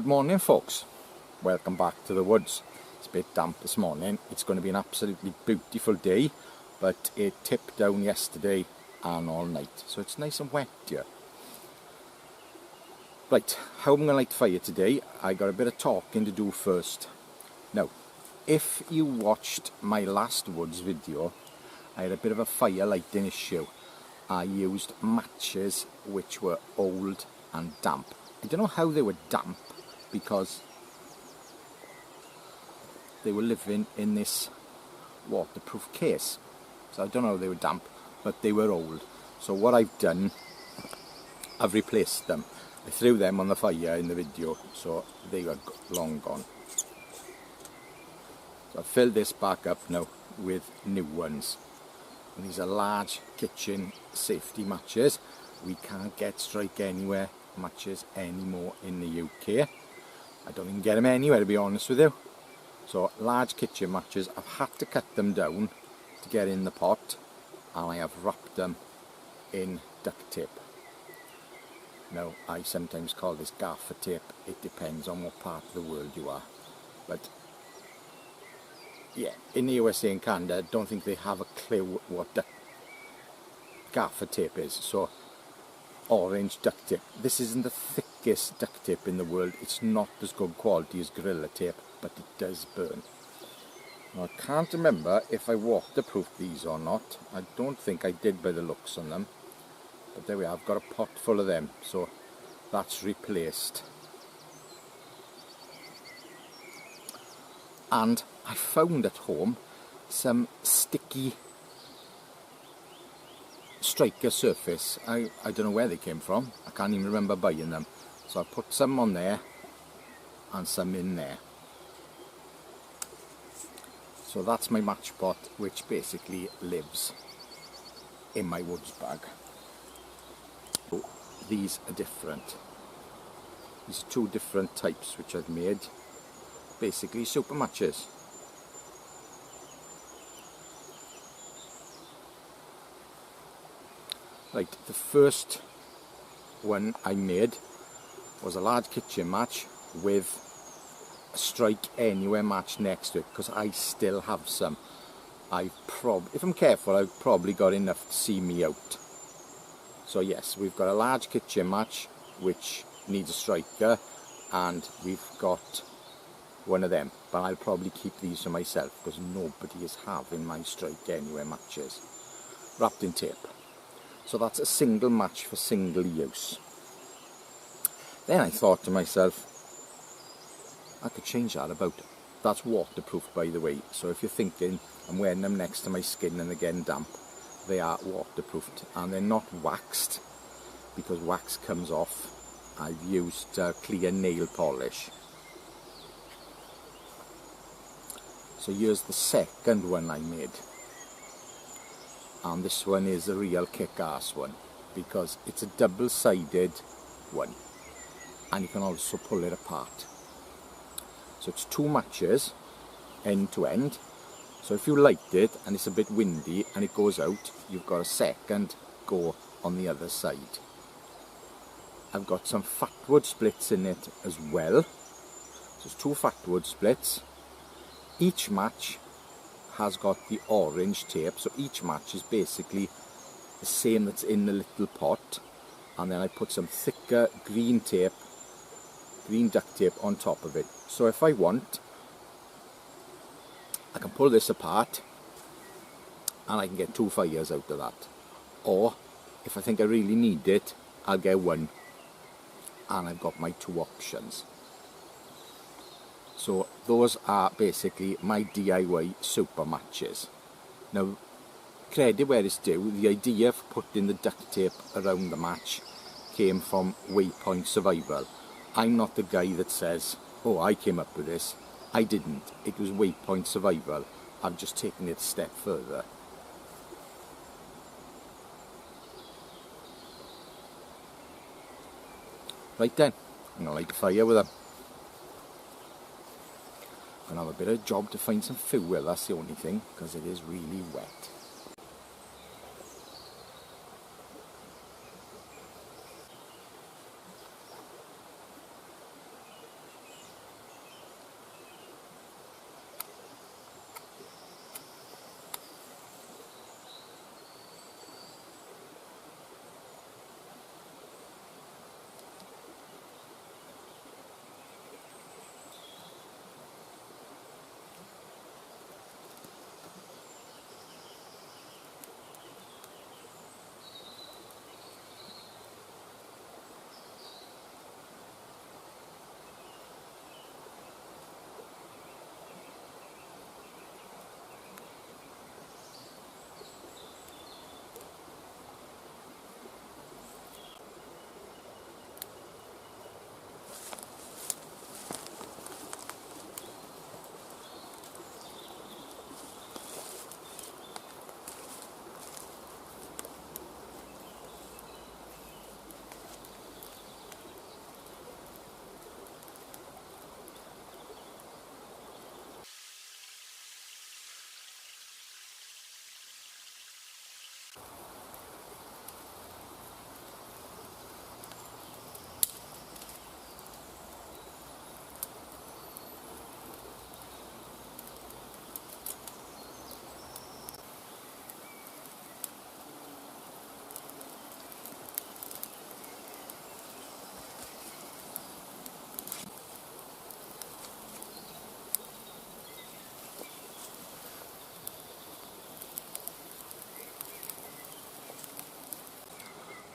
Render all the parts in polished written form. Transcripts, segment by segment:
morning folks, welcome back to the woods. It's a bit damp this morning. It's going to be an absolutely beautiful day, but it tipped down yesterday and all night, so it's nice and wet here. Right, how I'm going to light the fire today, I got a bit of talking to do first. Now, if you watched my last woods video, I had a bit of a fire lighting issue. I used matches which were old and damp. I don't know how they were damp because they were living in this waterproof case. So I don't know how they were damp, but they were old. So what I've done, I've replaced them. I threw them on the fire in the video, so they are long gone. So I've filled this back up now with new ones. And these are large kitchen safety matches. We can't get Strike Anywhere matches anymore in the UK. I don't even get them anywhere, to be honest with you. So large kitchen matches, I've had to cut them down to get in the pot, and I have wrapped them in duct tape. Now I sometimes call this gaffer tape. It depends on what part of the world you are, but yeah, in the USA and Canada, I don't think they have a clue what gaffer tape is. So orange duct tape. This isn't the thickest duct tape in the world. It's not as good quality as Gorilla Tape, but it does burn. Now, I can't remember if I waterproofed these or not. I don't think I did by the looks on them. But there we are, I've got a pot full of them, so that's replaced. And I found at home some sticky striker surface. I don't know where they came from. I can't even remember buying them. So I put some on there and some in there. So that's my match pot, which basically lives in my woods bag. So these are different. These are two different types which I've made. Basically super matches. Right, the first one I made was a large kitchen match with a Strike Anywhere match next to it, because I still have some. If I'm careful, I've probably got enough to see me out. So yes, we've got a large kitchen match which needs a striker, and we've got one of them, but I'll probably keep these for myself because nobody is having my Strike Anywhere matches. Wrapped in tape. So that's a single match for single use. Then I thought to myself, I could change that about. That's waterproof, by the way. So if you're thinking I'm wearing them next to my skin and they're getting damp, they are waterproofed, and they're not waxed because wax comes off. I've used clear nail polish. So here's the second one I made. And this one is a real kick-ass one because it's a double-sided one, and you can also pull it apart. So it's two matches end to end. So if you light it and it's a bit windy and it goes out, you've got a second go on the other side. I've got some fatwood splits in it as well. So it's two fatwood splits. Each match has got the orange tape, so each match is basically the same that's in the little pot, and then I put some thicker green duct tape on top of it. So if I want, I can pull this apart and I can get two fires out of that, or if I think I really need it, I'll get one, and I've got my two options. So those are basically my DIY super matches. Now, credit where it's due, the idea for putting the duct tape around the match came from Waypoint Survival. I'm not the guy that says, oh, I came up with this. I didn't. It was Waypoint Survival. I've just taken it a step further. Right then, I'm going to light the fire with them. I'm going to have a bit of a job to find some fuel, that's the only thing, because it is really wet.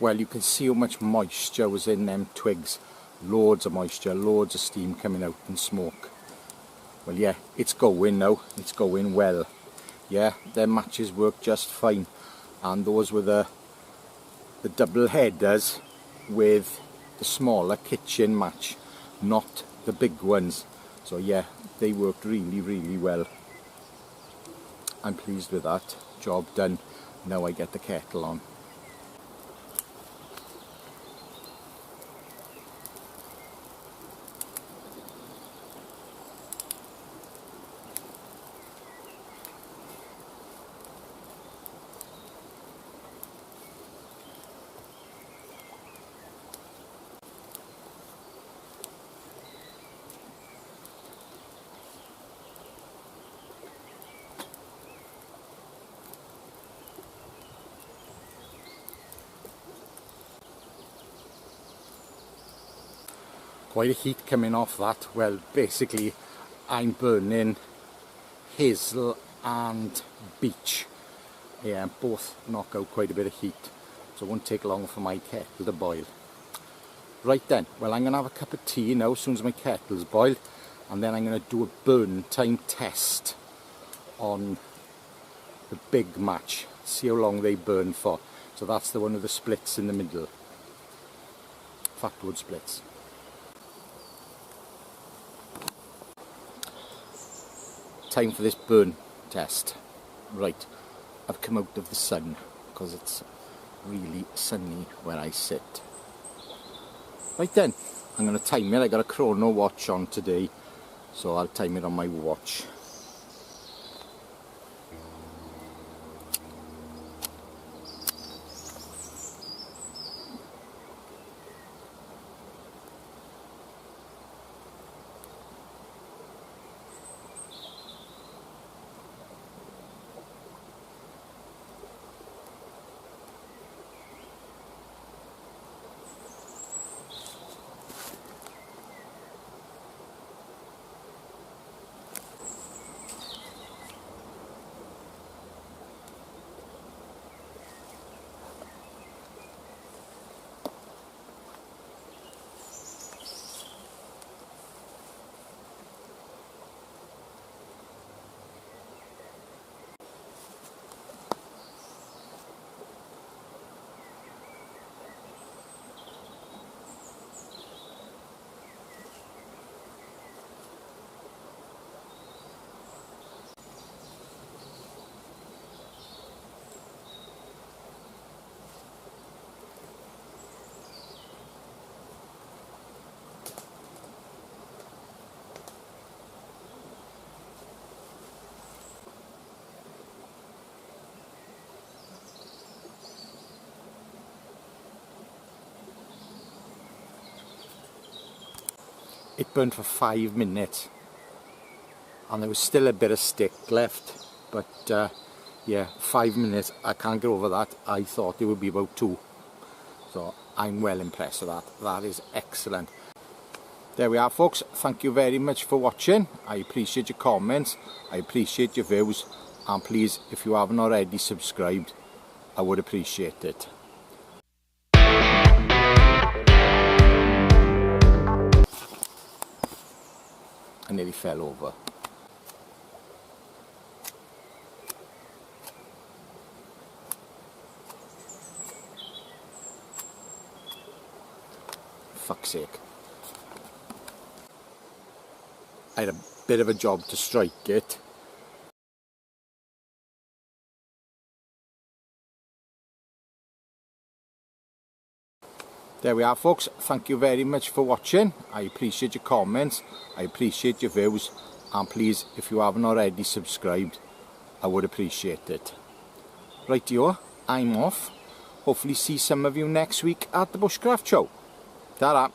Well, you can see how much moisture was in them twigs. Loads of moisture, loads of steam coming out and smoke. Well, yeah, it's going now. It's going well. Yeah, their matches work just fine. And those were the double headers with the smaller kitchen match, not the big ones. So yeah, they worked really, really well. I'm pleased with that. Job done. Now I get the kettle on. Quite a heat coming off that. Well, basically I'm burning hazel and beech. Yeah, both knock out quite a bit of heat, so it won't take long for my kettle to boil. Right then, well, I'm going to have a cup of tea now as soon as my kettle's boiled, and then I'm going to do a burn time test on the big match, see how long they burn for. So that's the one with the splits in the middle, fatwood splits. Time for this burn test. Right, I've come out of the sun because it's really sunny where I sit. Right then, I'm going to time it. I got a chrono watch on today, so I'll time it on my watch. It burned for 5 minutes and there was still a bit of stick left, but yeah, 5 minutes, I can't get over that. I thought it would be about 2, so I'm well impressed with that. That is excellent. There we are, folks. Thank you very much for watching. I appreciate your comments, I appreciate your views, and please, if you haven't already subscribed, I would appreciate it. I nearly fell over. Fuck's sake. I had a bit of a job to strike it. There we are, folks. Thank you very much for watching. I appreciate your comments, I appreciate your views, and please, if you haven't already subscribed, I would appreciate it. Rightio, I'm off. Hopefully see some of you next week at the Bushcraft Show. Ta-ra.